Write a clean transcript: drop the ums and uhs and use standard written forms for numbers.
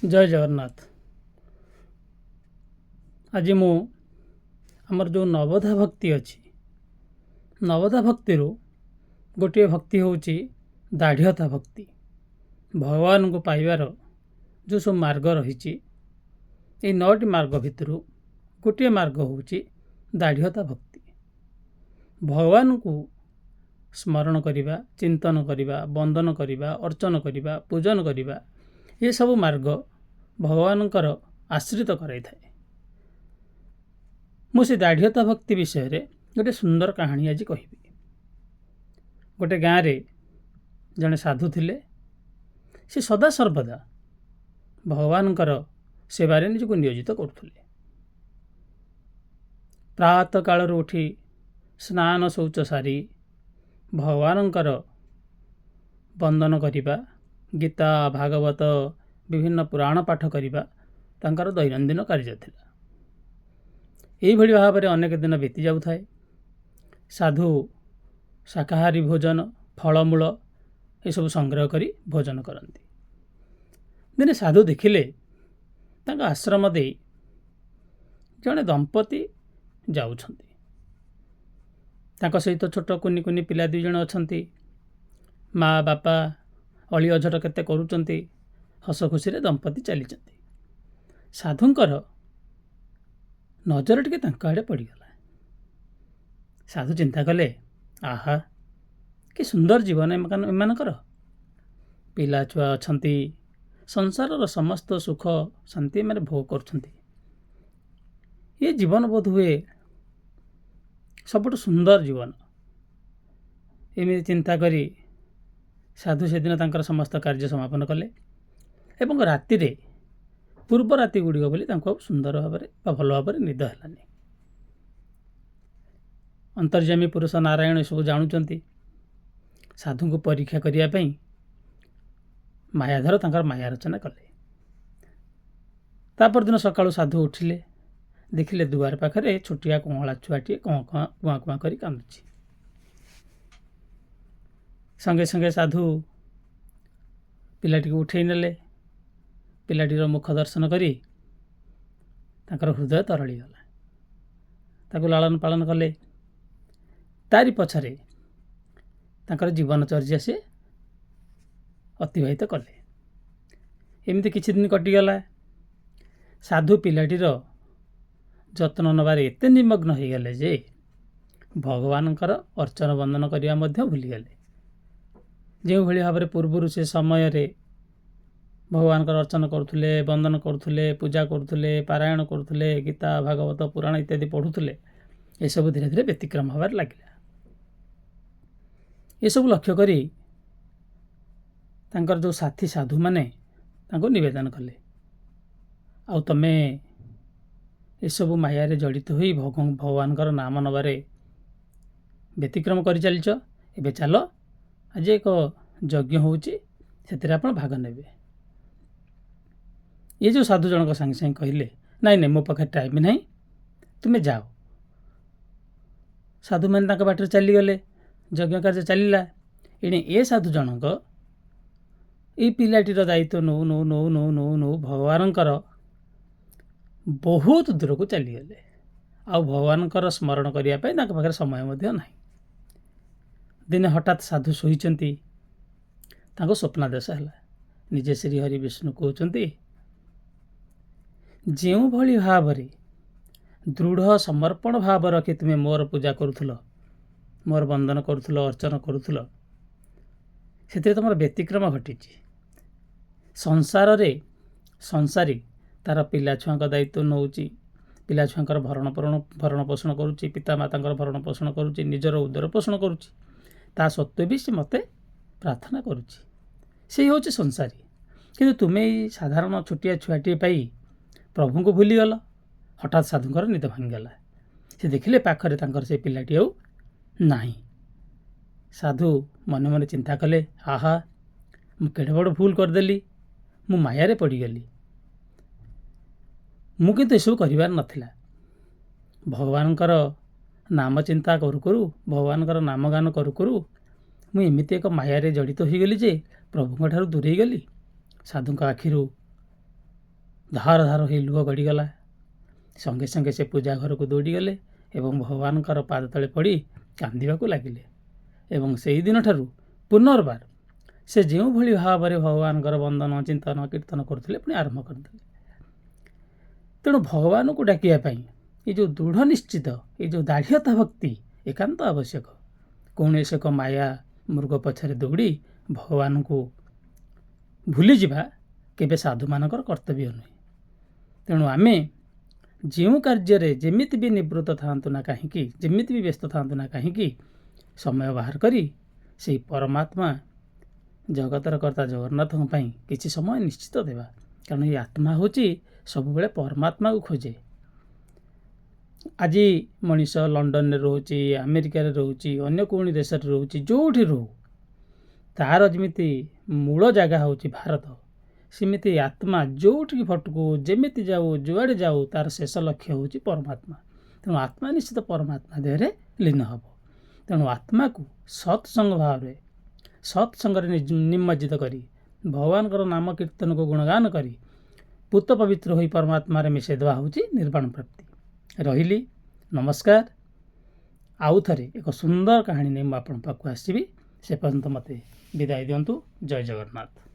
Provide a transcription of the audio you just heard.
जय जगन्नाथ। आज मु आमर जो नवधा भक्ति अच्छी नवधा भक्ति गोटे भक्ति हूँ दाढ़ता भक्ति। भगवान को पाइबार जो सब मार्ग रही ये 9टी मार्ग भितर गोटे मार्ग हूँ दाढ़ता भक्ति। भगवान को स्मरण करने, चिंतन करने, वंदन करने, अर्चन करने, पूजन करने ये सब मार्ग भगवान आश्रित कराई थाए। मुझे दाढ़ता भक्ति विषय रे गोटे सुंदर कहानी आज कहि। गोटे गाँव रे जड़े साधु थिले। से सदा सर्वदा भगवान सेवारे निजको नियोजित करुले। प्रातः काल उठी स्नान शौच सारी भगवान वंदन करने, गीता भागवत विभिन्न पुराण पाठ करने तांकर दैनंदिन कार्य थिला। यही भाव में अनेक दिन बीती जाऊ थाए। साधु शाकाहारी भोजन, फलमूल ये सब संग्रह करी भोजन करती। दिने साधु देखिले तांका आश्रम दे जड़े दंपति जाउछंती। तांका सहित छोट कुनी कुनी पिला 2 जण अछंती। माँ बापा अली अझट केते करूचंती। हस खुशी रे दंपति चलीचंती। साधुंकर नजर टिके तांका आड़े पड़गला। साधु चिंता कले, आहा कि सुंदर जीवन एमानकर। पिला छुआ अछंती, संसार समस्त सुख शांति माने भोग करछंती। ये जीवन बोध हुए सबुठ सुंदर जीवन। एमि चिंता करी साधु से दिन तांकर समस्त कार्य समापन कले एवं राति रे पूर्व राति गुड़िक बोली सुंदर भाव भल भाव निद है। अंतर्जामी पुरुष नारायण सब जानुचंती। साधु को परीक्षा करने मायाधर तांकर माया रचना कले। तापर दिन सकाळु साधु उठिले, देखिले दुआर पाखरे छोटिया कमला छुआटी कुआ कुआ करी कांदुची। संगे संगे साधु पिलाटी को उठे नेले। पिलाटीर मुख दर्शन करी तांकर हृदय तरली गला। ताको लालन पालन कले। तारी पछरे तांकर जीवनचर्या से अतिबाहित कले। एमती किछि दिन कटिगला। साधु पिलाटीर जत्न नबारे एते निमग्न हो गले जे भगवानकर अर्चन वंदन करिया मध्य भूली गले। जो भली भाव पूर्वर से समय रे भगवान अर्चन करुले, वंदन करुले, पूजा करुले, पारायण करुले, गीता भागवत पुराण इत्यादि पढ़ुले, ये सब धीरे धीरे व्यतिक्रम हबार लगिला। ये सब लक्ष्य करी तांकर जो साथी साधु माने तांको निवेदन कले, आउ तमे ये सब माया रे जड़ित होई भगवान नाम नबारे व्यतिक्रम कर चलच। एबे चल आज एक यज्ञ होउची, सेतिरे आपण भाग नेबे। ये जो साधु जनक संगे संगे कहले, नाई नहीं मो पाखे टाइम नहीं, तुम्हें जाओ। साधु मैंने तांका बाटर चली गले। यज्ञ कार्य चलला। एणे ए साधु जनक ये पिलाटीर दायित्व नौ नौ नौ नौ नौ नौ भगवान बहुत दूर को चलीगले। आउ भगवान स्मरण करने समय नहीं। दिने हठात साधु शोचंती। स्वप्नादेश है। निजे श्री हरि विष्णु कहते, जो भली भाव दृढ़ समर्पण भाव रखी तुम्हें मोर पूजा करुल, मोर वंदन करुल, अर्चन करुल, से तुम व्यतिक्रम घटी। संसार रे संसारी तार पिला छुआ दायित्व नौची। पिला छुआ भरण पोषण करुच्ची, पिता माता भरण पोषण करुच्ची, निजर उदर पोषण करुच्ची। ता सत्वे भी से मते प्रार्थना करुच्ची। से हूँ संसारी। किंतु तुम्हें साधारण छोटिया छुआटी पाई प्रभु को भूलीगल। हठात साधुंकर निद भांगीगला। से देखिले पाखरे तांकर से पिलाटी आउ नाही। साधु मने मने चिंता कले, आहा मु केड़े बड़ भूल करदेली, मु मायारे पड़गली। मु किंतु एसबू करिवार नथिला। भगवानकर नाम चिंता करू करू, भगवानकर नाम गान करू करू मु एमिति एक मायारे जड़ित हो गली जे प्रभुଙ୍କ ଠାରୁ दूरेई गली। साधुଙ୍କ आखिरु ଧାର ଧାର ହେଇ ଲୁହ ଗଡ଼ିଗଲା। ସଙ୍ଗେ ସଙ୍ଗେ ସେ ପୂଜା ଘରକୁ ଦୌଡ଼ିଗଲେ ଏବଂ ଭଗବାନଙ୍କର ପାଦ ତଳେ ପଡ଼ି କାନ୍ଦିବାକୁ ଲାଗିଲେ। ଏବଂ ସେହିଦିନଠାରୁ ପୁନର୍ବାର ସେ ଯେଉଁଭଳି ଭାବରେ ଭଗବାନଙ୍କର ବନ୍ଦନ ଚିନ୍ତନ କୀର୍ତ୍ତନ କରୁଥିଲେ ପୁଣି ଆରମ୍ଭ କରିଦେଲେ। ତେଣୁ ଭଗବାନଙ୍କୁ ଡାକିବା ପାଇଁ ଏ ଯେଉଁ ଦୃଢ଼ ନିଶ୍ଚିତ, ଏ ଯେଉଁ ଦାଢ଼୍ୟତା ଭକ୍ତି ଏକାନ୍ତ ଆବଶ୍ୟକ। କୌଣସି ଏକ ମାୟା ମୃଗ ପଛରେ ଦୌଡ଼ି ଭଗବାନଙ୍କୁ ଭୁଲିଯିବା କେବେ ସାଧୁମାନଙ୍କର କର୍ତ୍ତବ୍ୟ ନୁହେଁ। ତେଣୁ ଆମେ ଯେଉଁ କାର୍ଯ୍ୟରେ ଯେମିତି ବି ନିବୃତ୍ତ ଥାଆନ୍ତୁ ନା କାହିଁକି, ଯେମିତି ବି ବ୍ୟସ୍ତ ଥାଆନ୍ତୁ ନା କାହିଁକି, ସମୟ ବାହାର କରି ସେହି ପରମାତ୍ମା ଜଗତର କର୍ତ୍ତା ଜଗନ୍ନାଥଙ୍କ ପାଇଁ କିଛି ସମୟ ନିଶ୍ଚିତ ଦେବା। କାରଣ ଏ ଆତ୍ମା ହେଉଛି ସବୁବେଳେ ପରମାତ୍ମାକୁ ଖୋଜେ। ଆଜି ମଣିଷ ଲଣ୍ଡନରେ ରହୁଛି, ଆମେରିକାରେ ରହୁଛି, ଅନ୍ୟ କୌଣସି ଦେଶରେ ରହୁଛି, ଯେଉଁଠି ରହୁ, ତା'ର ଯେମିତି ମୂଳ ଜାଗା ହେଉଛି ଭାରତ, ସେମିତି ଆତ୍ମା ଯେଉଁଠିକି ଫଟକୁ, ଯେମିତି ଯାଉ, ଯୁଆଡ଼େ ଯାଉ, ତା'ର ଶେଷ ଲକ୍ଷ୍ୟ ହେଉଛି ପରମାତ୍ମା। ତେଣୁ ଆତ୍ମା ନିଶ୍ଚିତ ପରମାତ୍ମା ଦେହରେ ଲୀନ ହେବ। ତେଣୁ ଆତ୍ମାକୁ ସତ୍ସଙ୍ଗ ଭାବରେ, ସତ୍ସଙ୍ଗରେ ନିମଜ୍ଜିତ କରି ଭଗବାନଙ୍କର ନାମ କୀର୍ତ୍ତନକୁ ଗୁଣଗାନ କରି ପୂତ ପବିତ୍ର ହୋଇ ପରମାତ୍ମାରେ ମିଶାଇ ଦେବା ହେଉଛି ନିର୍ବାଣ ପ୍ରାପ୍ତି। ରହିଲି, ନମସ୍କାର। ଆଉ ଥରେ ଏକ ସୁନ୍ଦର କାହାଣୀ ନେଇ ମୁଁ ଆପଣଙ୍କ ପାଖକୁ ଆସିବି। ସେ ପର୍ଯ୍ୟନ୍ତ ମୋତେ ବିଦାୟ ଦିଅନ୍ତୁ। ଜୟ ଜଗନ୍ନାଥ।